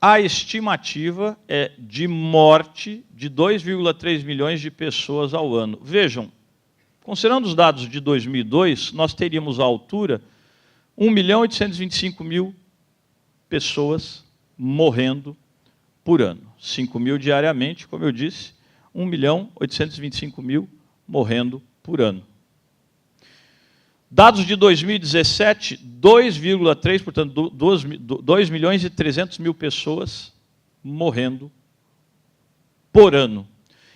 a estimativa é de morte de 2,3 milhões de pessoas ao ano. Vejam, considerando os dados de 2002, nós teríamos à altura 1.825.000 pessoas morrendo por ano. 5.000 diariamente, como eu disse, 1.825.000 morrendo por ano. Dados de 2017, 2,3, portanto, 2.300.000 pessoas morrendo por ano.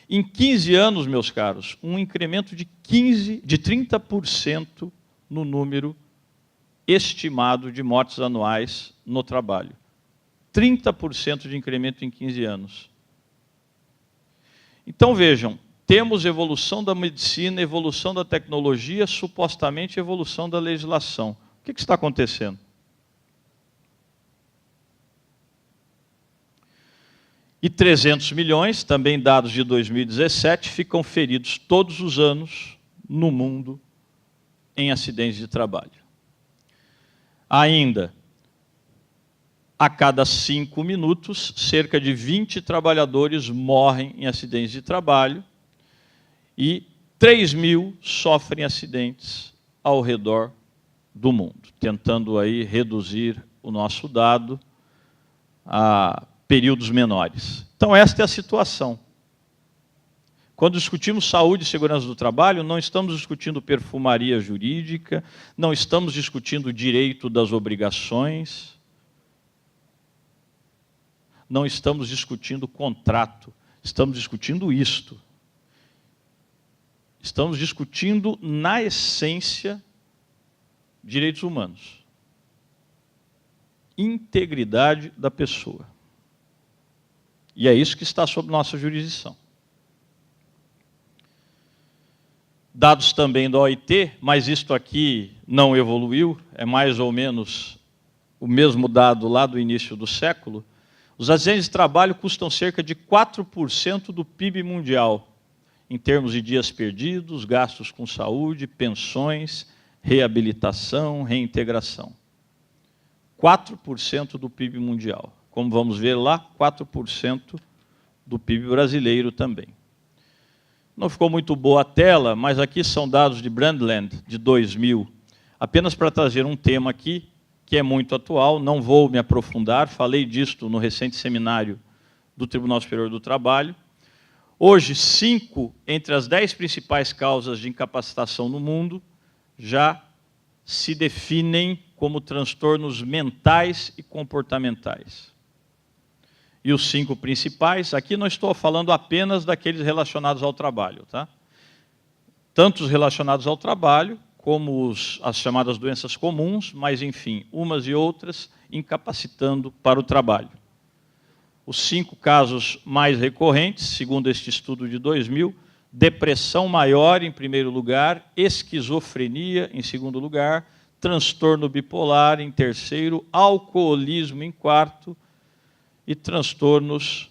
Em 15 anos, meus caros, um incremento de 30% no número estimado de mortes anuais no trabalho. 30% de incremento em 15 anos. Então, vejam, temos evolução da medicina, evolução da tecnologia, supostamente evolução da legislação. O que está acontecendo? E 300 milhões, também dados de 2017, ficam feridos todos os anos no mundo em acidentes de trabalho. Ainda, a cada 5 minutos, cerca de 20 trabalhadores morrem em acidentes de trabalho e 3.000 sofrem acidentes ao redor do mundo, tentando aí reduzir o nosso dado a períodos menores. Então, esta é a situação. Quando discutimos saúde e segurança do trabalho, não estamos discutindo perfumaria jurídica, não estamos discutindo o direito das obrigações, não estamos discutindo contrato, estamos discutindo isto. Estamos discutindo, na essência, direitos humanos. Integridade da pessoa. E é isso que está sob nossa jurisdição. Dados também da OIT, mas isto aqui não evoluiu, é mais ou menos o mesmo dado lá do início do século. Os acidentes de trabalho custam cerca de 4% do PIB mundial, em termos de dias perdidos, gastos com saúde, pensões, reabilitação, reintegração. 4% do PIB mundial. Como vamos ver lá, 4% do PIB brasileiro também. Não ficou muito boa a tela, mas aqui são dados de Brundtland, de 2000. Apenas para trazer um tema aqui, que é muito atual, não vou me aprofundar, falei disto no recente seminário do Tribunal Superior do Trabalho. Hoje, 5 entre as 10 principais causas de incapacitação no mundo já se definem como transtornos mentais e comportamentais. E os 5 principais, aqui não estou falando apenas daqueles relacionados ao trabalho, tá? Tanto os relacionados ao trabalho, como as chamadas doenças comuns, mas, enfim, umas e outras incapacitando para o trabalho. Os 5 casos mais recorrentes, segundo este estudo de 2000, depressão maior em primeiro lugar, esquizofrenia em segundo lugar, transtorno bipolar em terceiro, alcoolismo em quarto e transtornos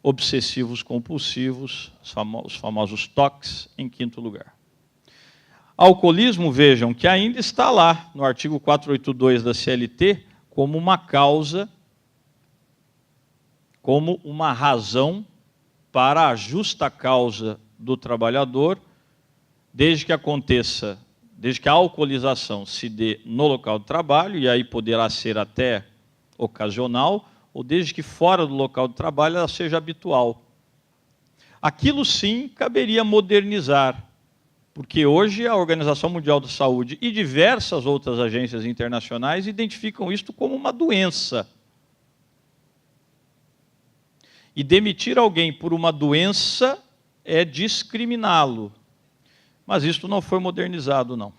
obsessivos compulsivos, os famosos TOCs, em quinto lugar. Alcoolismo, vejam, que ainda está lá no artigo 482 da CLT como uma causa, como uma razão para a justa causa do trabalhador, desde que aconteça, desde que a alcoolização se dê no local de trabalho, e aí poderá ser até ocasional, ou desde que fora do local de trabalho ela seja habitual. Aquilo sim caberia modernizar, porque hoje a Organização Mundial da Saúde e diversas outras agências internacionais identificam isto como uma doença. E demitir alguém por uma doença é discriminá-lo. Mas isto não foi modernizado, não.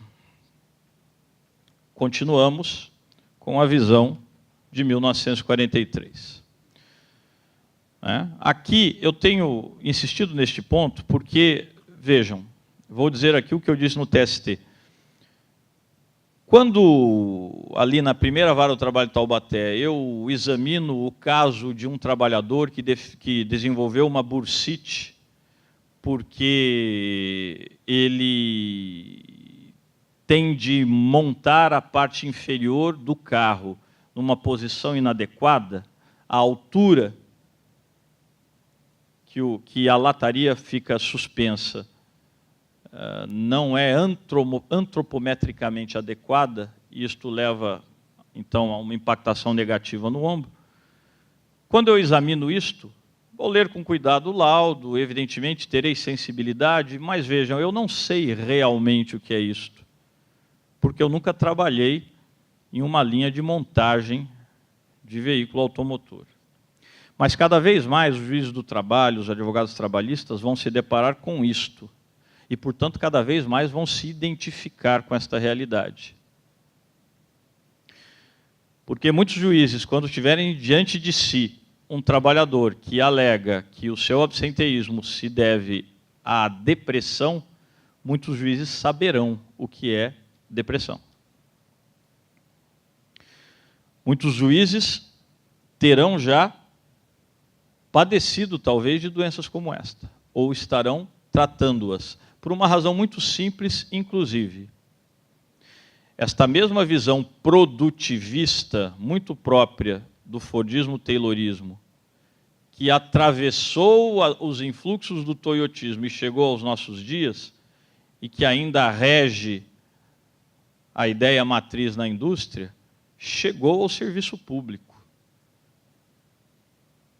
Continuamos com a visão de 1943. Aqui eu tenho insistido neste ponto porque, vejam, vou dizer aqui o que eu disse no TST. Quando, ali na primeira vara do trabalho de Taubaté, eu examino o caso de um trabalhador que desenvolveu uma bursite porque ele tem de montar a parte inferior do carro numa posição inadequada, a altura que a lataria fica suspensa não é antropometricamente adequada, e isto leva, então, a uma impactação negativa no ombro. Quando eu examino isto, vou ler com cuidado o laudo, evidentemente terei sensibilidade, mas vejam, eu não sei realmente o que é isto, porque eu nunca trabalhei em uma linha de montagem de veículo automotor. Mas cada vez mais os juízes do trabalho, os advogados trabalhistas vão se deparar com isto e, portanto, cada vez mais vão se identificar com esta realidade. Porque muitos juízes, quando tiverem diante de si um trabalhador que alega que o seu absenteísmo se deve à depressão, muitos juízes saberão o que é depressão. Muitos juízes terão já padecido, talvez, de doenças como esta, ou estarão tratando-as, por uma razão muito simples, inclusive. Esta mesma visão produtivista, muito própria do Fordismo-Taylorismo, que atravessou os influxos do toyotismo e chegou aos nossos dias, e que ainda rege a ideia matriz na indústria, chegou ao serviço público,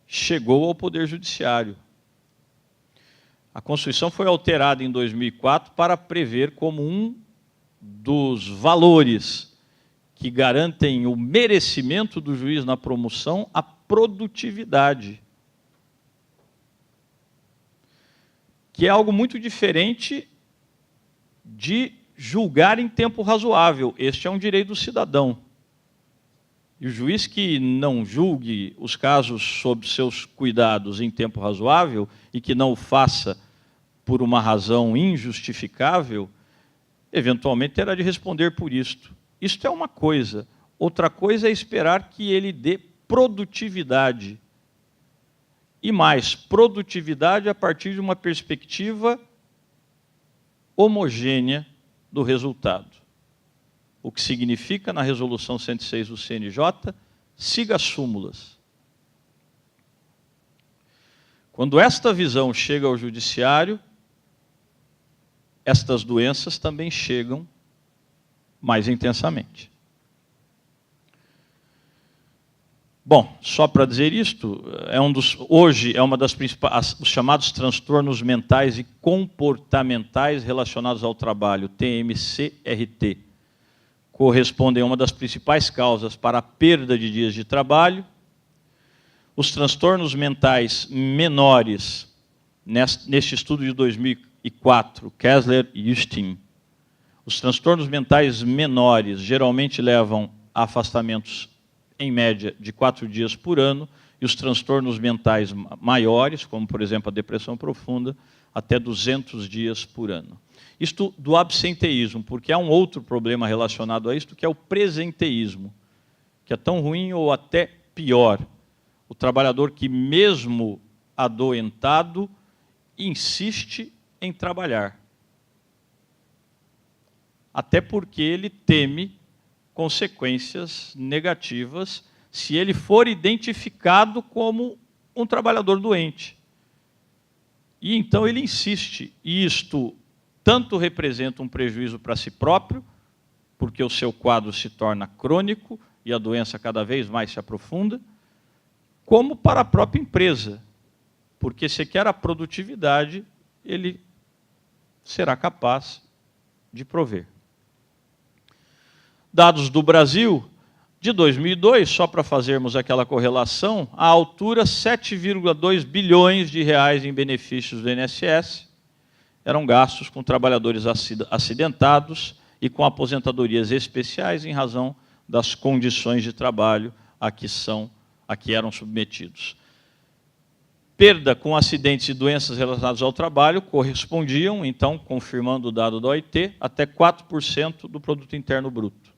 chegou ao Poder Judiciário. A Constituição foi alterada em 2004 para prever como um dos valores que garantem o merecimento do juiz na promoção a produtividade, que é algo muito diferente de julgar em tempo razoável. Este é um direito do cidadão. E o juiz que não julgue os casos sob seus cuidados em tempo razoável e que não o faça por uma razão injustificável, eventualmente terá de responder por isto. Isto é uma coisa. Outra coisa é esperar que ele dê produtividade. E mais, produtividade a partir de uma perspectiva homogênea do resultado. O que significa, na resolução 106 do CNJ, siga as súmulas. Quando esta visão chega ao judiciário, estas doenças também chegam mais intensamente. Bom, só para dizer isto, hoje é uma das principais, os chamados transtornos mentais e comportamentais relacionados ao trabalho, TMCRT, correspondem a uma das principais causas para a perda de dias de trabalho. Os transtornos mentais menores, neste estudo de 2004, Kessler e Justin, os transtornos mentais menores geralmente levam a afastamentos, em média, de 4 dias por ano, e os transtornos mentais maiores, como, por exemplo, a depressão profunda, até 200 dias por ano. Isto do absenteísmo, porque há um outro problema relacionado a isto, que é o presenteísmo, que é tão ruim ou até pior. O trabalhador que, mesmo adoentado, insiste em trabalhar. Até porque ele teme consequências negativas se ele for identificado como um trabalhador doente. E então ele insiste, e isto tanto representa um prejuízo para si próprio, porque o seu quadro se torna crônico e a doença cada vez mais se aprofunda, como para a própria empresa, porque se quer a produtividade, ele será capaz de prover. Dados do Brasil, de 2002, só para fazermos aquela correlação, a altura 7,2 bilhões de reais em benefícios do INSS eram gastos com trabalhadores acidentados e com aposentadorias especiais em razão das condições de trabalho a que eram submetidos. Perda com acidentes e doenças relacionadas ao trabalho correspondiam, então, confirmando o dado da OIT, até 4% do produto interno bruto.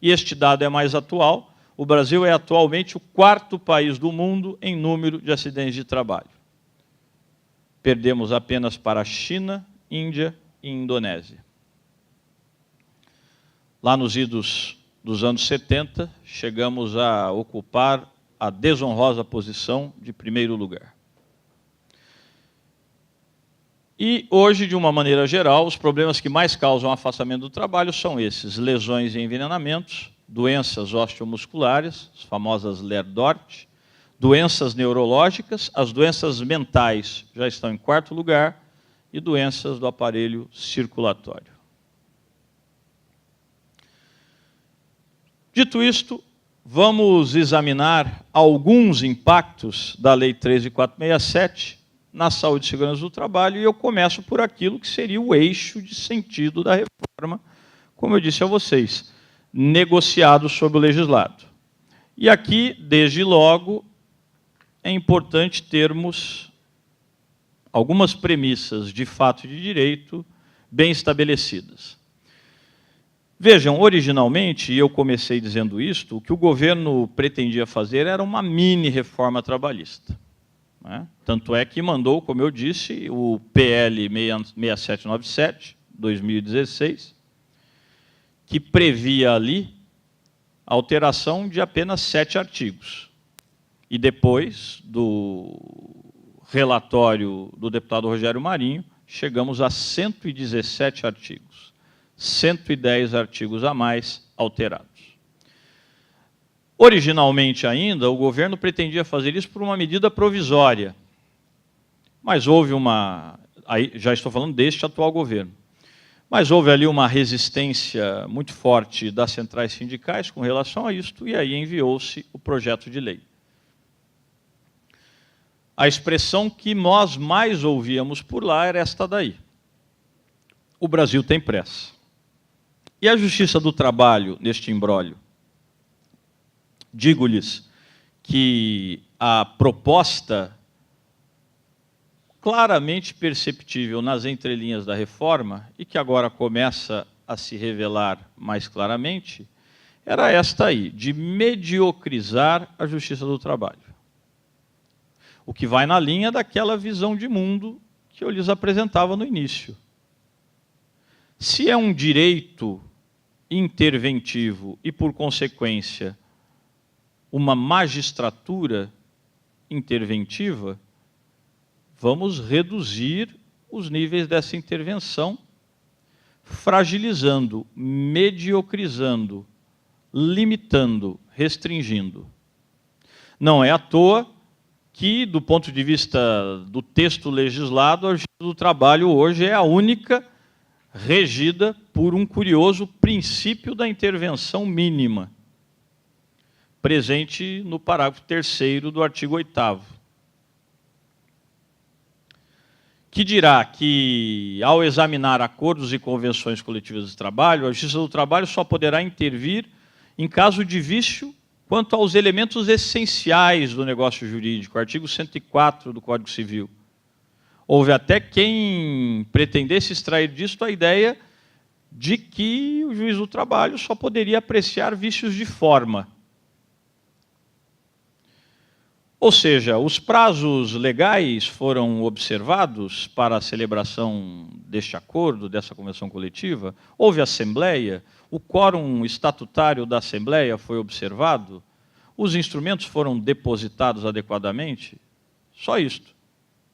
E este dado é mais atual. O Brasil é atualmente o 4º país do mundo em número de acidentes de trabalho. Perdemos apenas para a China, Índia e Indonésia. Lá nos idos dos anos 70, chegamos a ocupar a desonrosa posição de primeiro lugar. E hoje, de uma maneira geral, os problemas que mais causam afastamento do trabalho são esses: lesões e envenenamentos, doenças osteomusculares, as famosas Ler-Dort, doenças neurológicas, as doenças mentais já estão em quarto lugar, e doenças do aparelho circulatório. Dito isto, vamos examinar alguns impactos da Lei 13.467 na saúde e segurança do trabalho, e eu começo por aquilo que seria o eixo de sentido da reforma, como eu disse a vocês, negociado sob o legislado. E aqui, desde logo, é importante termos algumas premissas de fato e de direito bem estabelecidas. Vejam, originalmente, e eu comecei dizendo isto, o que o governo pretendia fazer era uma mini-reforma trabalhista, né? Tanto é que mandou, como eu disse, o PL 6797, 2016, que previa ali a alteração de apenas 7 artigos. E depois do relatório do deputado Rogério Marinho, chegamos a 117 artigos. 110 artigos a mais alterados. Originalmente ainda, o governo pretendia fazer isso por uma medida provisória. Mas houve uma... Aí já estou falando deste atual governo. Mas houve ali uma resistência muito forte das centrais sindicais com relação a isto, e aí enviou-se o projeto de lei. A expressão que nós mais ouvíamos por lá era esta daí: o Brasil tem pressa. E a Justiça do Trabalho, neste imbróglio? Digo-lhes que a proposta claramente perceptível nas entrelinhas da reforma, e que agora começa a se revelar mais claramente, era esta aí, de mediocrizar a Justiça do Trabalho. O que vai na linha daquela visão de mundo que eu lhes apresentava no início. Se é um direito interventivo e, por consequência, uma magistratura interventiva, vamos reduzir os níveis dessa intervenção, fragilizando, mediocrizando, limitando, restringindo. Não é à toa que, do ponto de vista do texto legislado, a Justiça do Trabalho hoje é a única regida por um curioso princípio da intervenção mínima, presente no parágrafo 3º do artigo 8º, que dirá que, ao examinar acordos e convenções coletivas de trabalho, a Justiça do Trabalho só poderá intervir em caso de vício quanto aos elementos essenciais do negócio jurídico, artigo 104 do Código Civil. Houve até quem pretendesse extrair disso a ideia de que o juiz do trabalho só poderia apreciar vícios de forma. Ou seja, os prazos legais foram observados para a celebração deste acordo, dessa convenção coletiva, houve assembleia, o quórum estatutário da assembleia foi observado, os instrumentos foram depositados adequadamente, só isto.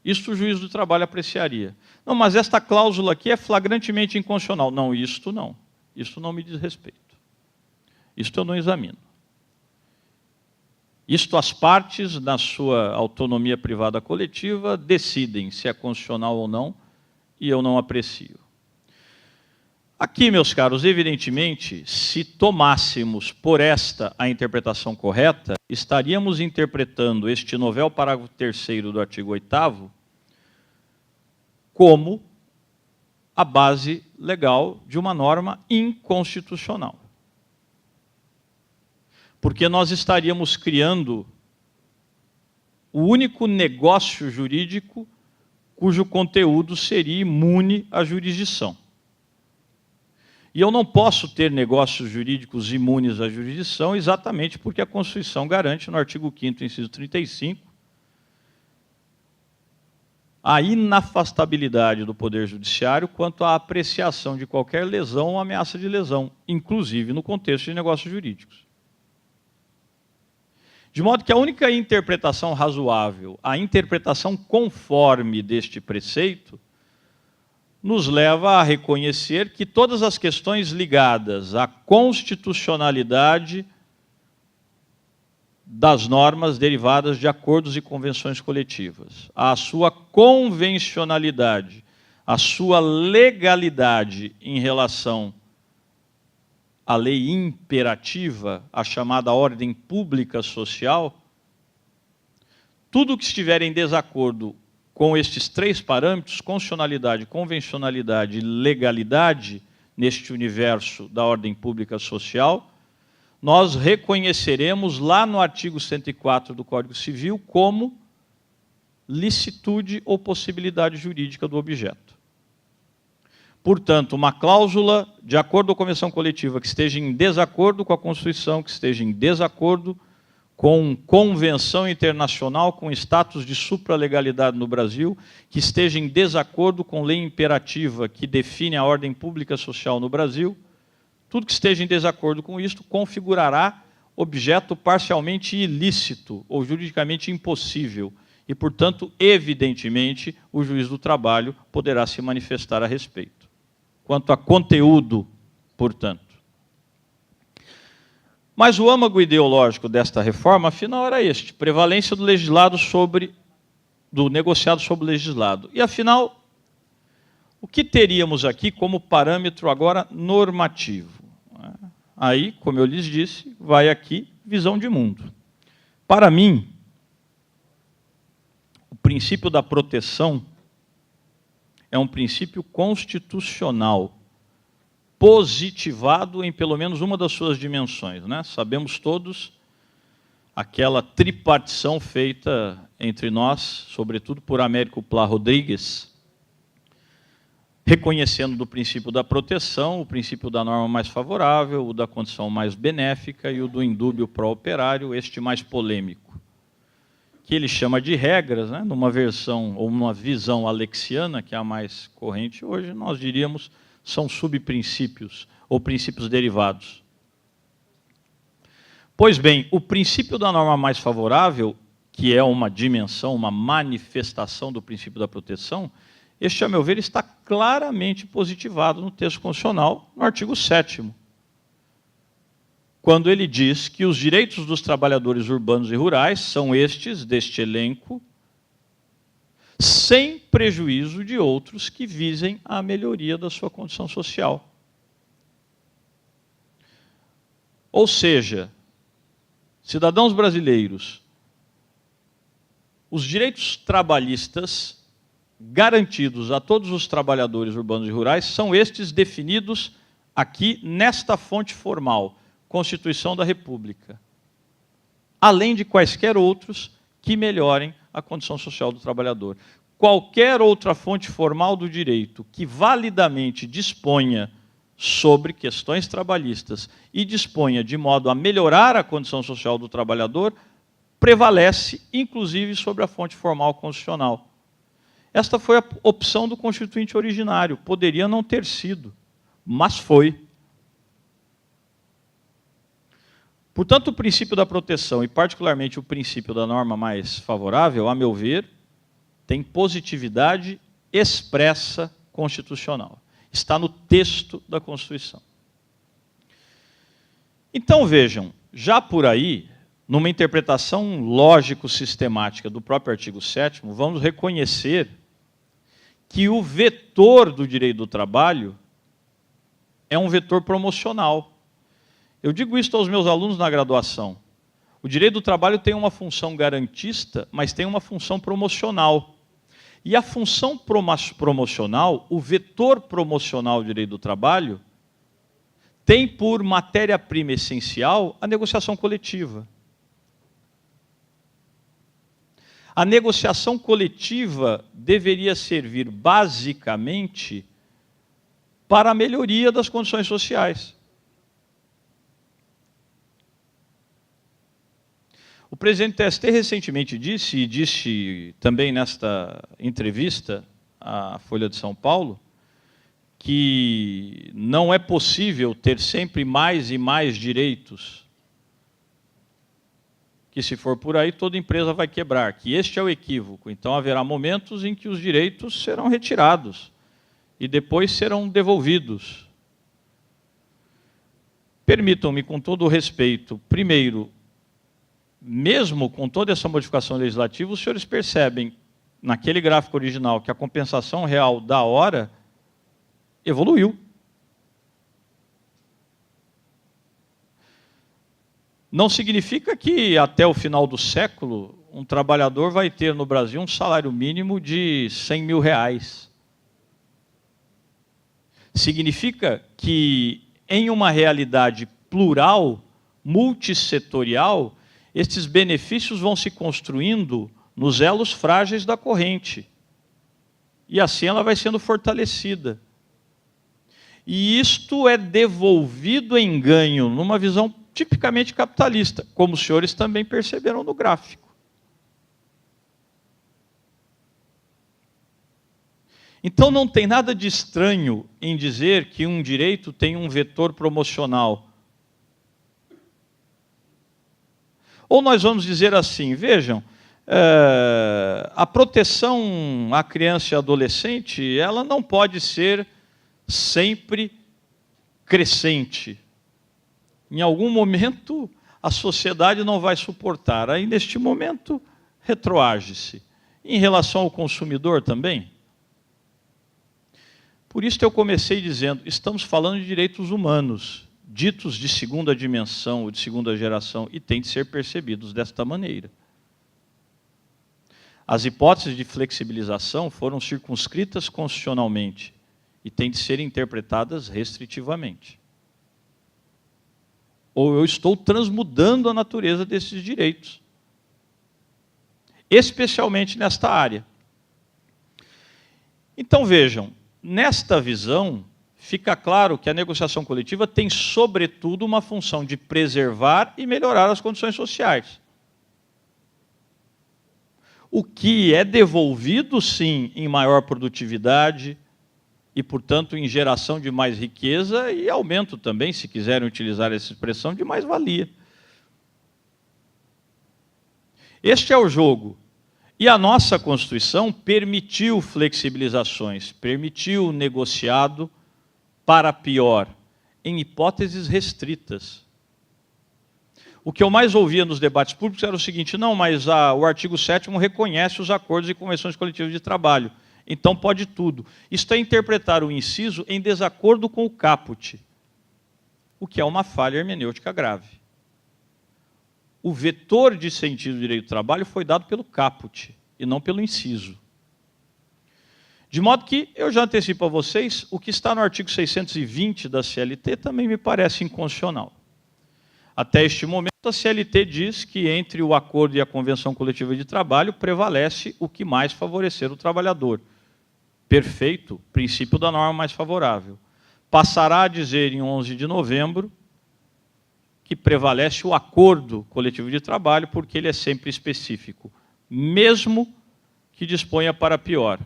Isto o juiz do trabalho apreciaria. Não, mas esta cláusula aqui é flagrantemente inconstitucional. Não, isto não. Isto não me diz respeito. Isto eu não examino. Isto as partes, na sua autonomia privada coletiva, decidem se é constitucional ou não, e eu não aprecio. Aqui, meus caros, evidentemente, se tomássemos por esta a interpretação correta, estaríamos interpretando este novel parágrafo 3º do artigo 8º como a base legal de uma norma inconstitucional. Porque nós estaríamos criando o único negócio jurídico cujo conteúdo seria imune à jurisdição. E eu não posso ter negócios jurídicos imunes à jurisdição exatamente porque a Constituição garante, no artigo 5º, inciso 35, a inafastabilidade do Poder Judiciário quanto à apreciação de qualquer lesão ou ameaça de lesão, inclusive no contexto de negócios jurídicos. De modo que a única interpretação razoável, a interpretação conforme deste preceito, nos leva a reconhecer que todas as questões ligadas à constitucionalidade das normas derivadas de acordos e convenções coletivas, à sua convencionalidade, à sua legalidade em relação à lei imperativa, a chamada ordem pública social, tudo que estiver em desacordo com estes três parâmetros, constitucionalidade, convencionalidade e legalidade, neste universo da ordem pública social, nós reconheceremos lá no artigo 104 do Código Civil como licitude ou possibilidade jurídica do objeto. Portanto, uma cláusula de acordo ou convenção coletiva que esteja em desacordo com a Constituição, que esteja em desacordo com convenção internacional, com status de supralegalidade no Brasil, que esteja em desacordo com lei imperativa que define a ordem pública social no Brasil, tudo que esteja em desacordo com isto configurará objeto parcialmente ilícito ou juridicamente impossível e, portanto, evidentemente, o juiz do trabalho poderá se manifestar a respeito. Quanto a conteúdo, portanto. Mas o âmago ideológico desta reforma, afinal, era este: prevalência do legislado do negociado sobre o legislado. E, afinal, o que teríamos aqui como parâmetro agora normativo? Aí, como eu lhes disse, vai aqui visão de mundo. Para mim, o princípio da proteção é um princípio constitucional, positivado em pelo menos uma das suas dimensões, né? Sabemos todos aquela tripartição feita entre nós, sobretudo por Américo Plá Rodrigues, reconhecendo do princípio da proteção, o princípio da norma mais favorável, o da condição mais benéfica e o do indúbio pró-operário, este mais polêmico, que ele chama de regras, né? Numa versão ou numa visão alexiana, que é a mais corrente hoje, nós diríamos são subprincípios ou princípios derivados. Pois bem, o princípio da norma mais favorável, que é uma dimensão, uma manifestação do princípio da proteção, este, a meu ver, está claramente positivado no texto constitucional, no artigo 7º, quando ele diz que os direitos dos trabalhadores urbanos e rurais são estes, deste elenco, sem prejuízo de outros que visem a melhoria da sua condição social. Ou seja, cidadãos brasileiros, os direitos trabalhistas garantidos a todos os trabalhadores urbanos e rurais são estes definidos aqui nesta fonte formal, Constituição da República, além de quaisquer outros que melhorem a condição social do trabalhador. Qualquer outra fonte formal do direito que validamente disponha sobre questões trabalhistas e disponha de modo a melhorar a condição social do trabalhador, prevalece, inclusive, sobre a fonte formal constitucional. Esta foi a opção do Constituinte originário. Poderia não ter sido, mas foi. Portanto, o princípio da proteção, e particularmente o princípio da norma mais favorável, a meu ver, tem positividade expressa constitucional. Está no texto da Constituição. Então, vejam, já por aí, numa interpretação lógico-sistemática do próprio artigo 7º, vamos reconhecer que o vetor do direito do trabalho é um vetor promocional. Eu digo isso aos meus alunos na graduação. O direito do trabalho tem uma função garantista, mas tem uma função promocional. E a função promocional, o vetor promocional do direito do trabalho, tem por matéria-prima essencial a negociação coletiva. A negociação coletiva deveria servir basicamente para a melhoria das condições sociais. O presidente do TST recentemente disse, e disse também nesta entrevista à Folha de São Paulo, que não é possível ter sempre mais e mais direitos, que se for por aí, toda empresa vai quebrar, que este é o equívoco. Então, haverá momentos em que os direitos serão retirados e depois serão devolvidos. Permitam-me, com todo o respeito, primeiro, mesmo com toda essa modificação legislativa, os senhores percebem, naquele gráfico original, que a compensação real da hora evoluiu. Não significa que até o final do século um trabalhador vai ter no Brasil um salário mínimo de 100 mil reais. Significa que em uma realidade plural, multissetorial, estes benefícios vão se construindo nos elos frágeis da corrente. E assim ela vai sendo fortalecida. E isto é devolvido em ganho numa visão tipicamente capitalista, como os senhores também perceberam no gráfico. Então não tem nada de estranho em dizer que um direito tem um vetor promocional. Ou nós vamos dizer assim, vejam, a proteção à criança e adolescente, ela não pode ser sempre crescente. Em algum momento, a sociedade não vai suportar. Aí, neste momento, retroage-se. Em relação ao consumidor também. Por isso que eu comecei dizendo, estamos falando de direitos humanos, ditos de segunda dimensão ou de segunda geração, e têm de ser percebidos desta maneira. As hipóteses de flexibilização foram circunscritas constitucionalmente e têm de ser interpretadas restritivamente. Ou eu estou transmudando a natureza desses direitos, especialmente nesta área. Então vejam, nesta visão, fica claro que a negociação coletiva tem, sobretudo, uma função de preservar e melhorar as condições sociais. O que é devolvido, sim, em maior produtividade e, portanto, em geração de mais riqueza e aumento também, se quiserem utilizar essa expressão, de mais-valia. Este é o jogo. E a nossa Constituição permitiu flexibilizações, permitiu negociado para pior, em hipóteses restritas. O que eu mais ouvia nos debates públicos era o seguinte, não, mas o artigo 7º reconhece os acordos e convenções coletivas de trabalho, então pode tudo. Isto é interpretar o inciso em desacordo com o caput, o que é uma falha hermenêutica grave. O vetor de sentido do direito do trabalho foi dado pelo caput e não pelo inciso. De modo que, eu já antecipo a vocês, o que está no artigo 620 da CLT também me parece inconstitucional. Até este momento, a CLT diz que entre o acordo e a convenção coletiva de trabalho prevalece o que mais favorecer o trabalhador. Perfeito, princípio da norma mais favorável. Passará a dizer em 11 de novembro que prevalece o acordo coletivo de trabalho porque ele é sempre específico, mesmo que disponha para pior.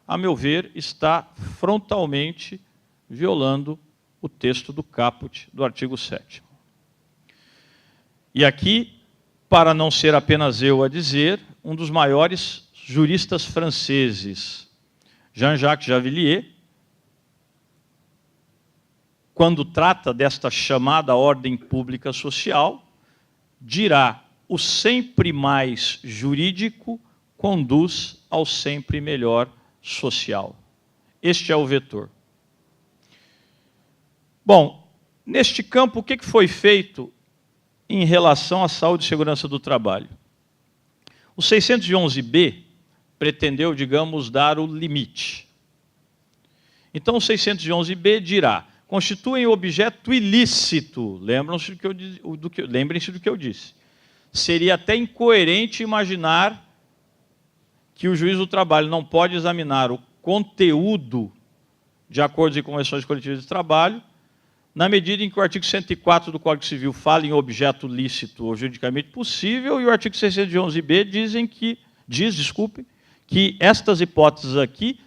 A meu ver, está frontalmente violando o texto do caput do artigo 7º. E aqui, para não ser apenas eu a dizer, um dos maiores juristas franceses, Jean-Jacques Javillier, quando trata desta chamada ordem pública social, dirá: o sempre mais jurídico conduz ao sempre melhor social. Este é o vetor. Bom, neste campo, o que foi feito em relação à saúde e segurança do trabalho? O 611B pretendeu, digamos, dar o limite. Então, o 611B dirá: constituem objeto ilícito. Lembrem-se do que eu disse. Seria até incoerente imaginar que o juiz do trabalho não pode examinar o conteúdo de acordos e convenções coletivas de trabalho, na medida em que o artigo 104 do Código Civil fala em objeto lícito ou juridicamente possível, e o artigo 611B diz que estas hipóteses aqui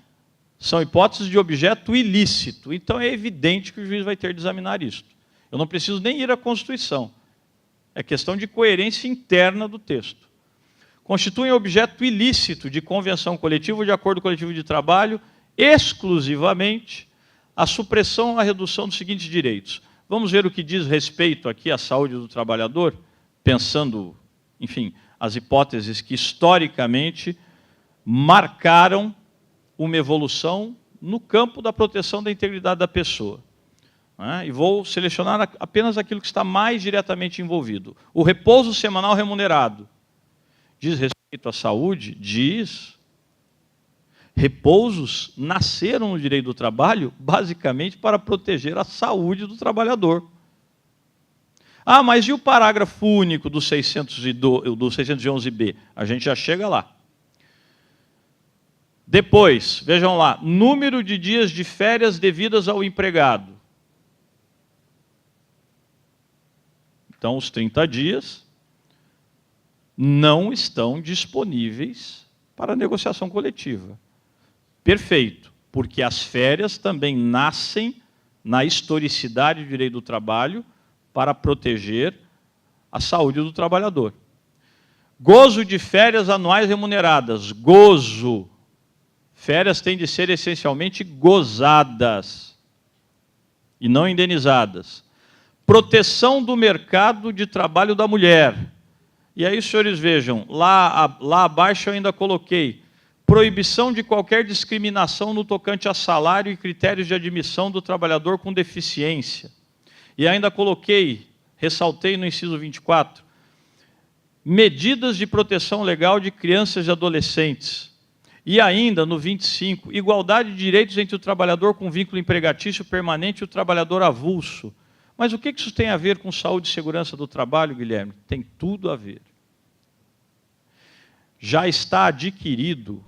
são hipóteses de objeto ilícito. Então é evidente que o juiz vai ter de examinar isso. Eu não preciso nem ir à Constituição. É questão de coerência interna do texto. Constituem objeto ilícito de convenção coletiva ou de acordo coletivo de trabalho exclusivamente a supressão ou a redução dos seguintes direitos. Vamos ver o que diz respeito aqui à saúde do trabalhador, pensando, enfim, as hipóteses que historicamente marcaram uma evolução no campo da proteção da integridade da pessoa. E vou selecionar apenas aquilo que está mais diretamente envolvido. O repouso semanal remunerado. Diz respeito à saúde? Diz. Repousos nasceram no direito do trabalho basicamente para proteger a saúde do trabalhador. Ah, mas e o parágrafo único do 611b? A gente já chega lá. Depois, vejam lá, número de dias de férias devidas ao empregado. Então, os 30 dias não estão disponíveis para negociação coletiva. Perfeito, porque as férias também nascem na historicidade do direito do trabalho para proteger a saúde do trabalhador. Gozo de férias anuais remuneradas. Gozo. Férias têm de ser essencialmente gozadas e não indenizadas. Proteção do mercado de trabalho da mulher. E aí, senhores, vejam, lá abaixo eu ainda coloquei proibição de qualquer discriminação no tocante a salário e critérios de admissão do trabalhador com deficiência. E ainda coloquei, ressaltei no inciso 24, medidas de proteção legal de crianças e adolescentes. E ainda, no 25, igualdade de direitos entre o trabalhador com vínculo empregatício permanente e o trabalhador avulso. Mas o que isso tem a ver com saúde e segurança do trabalho, Guilherme? Tem tudo a ver. Já está adquirido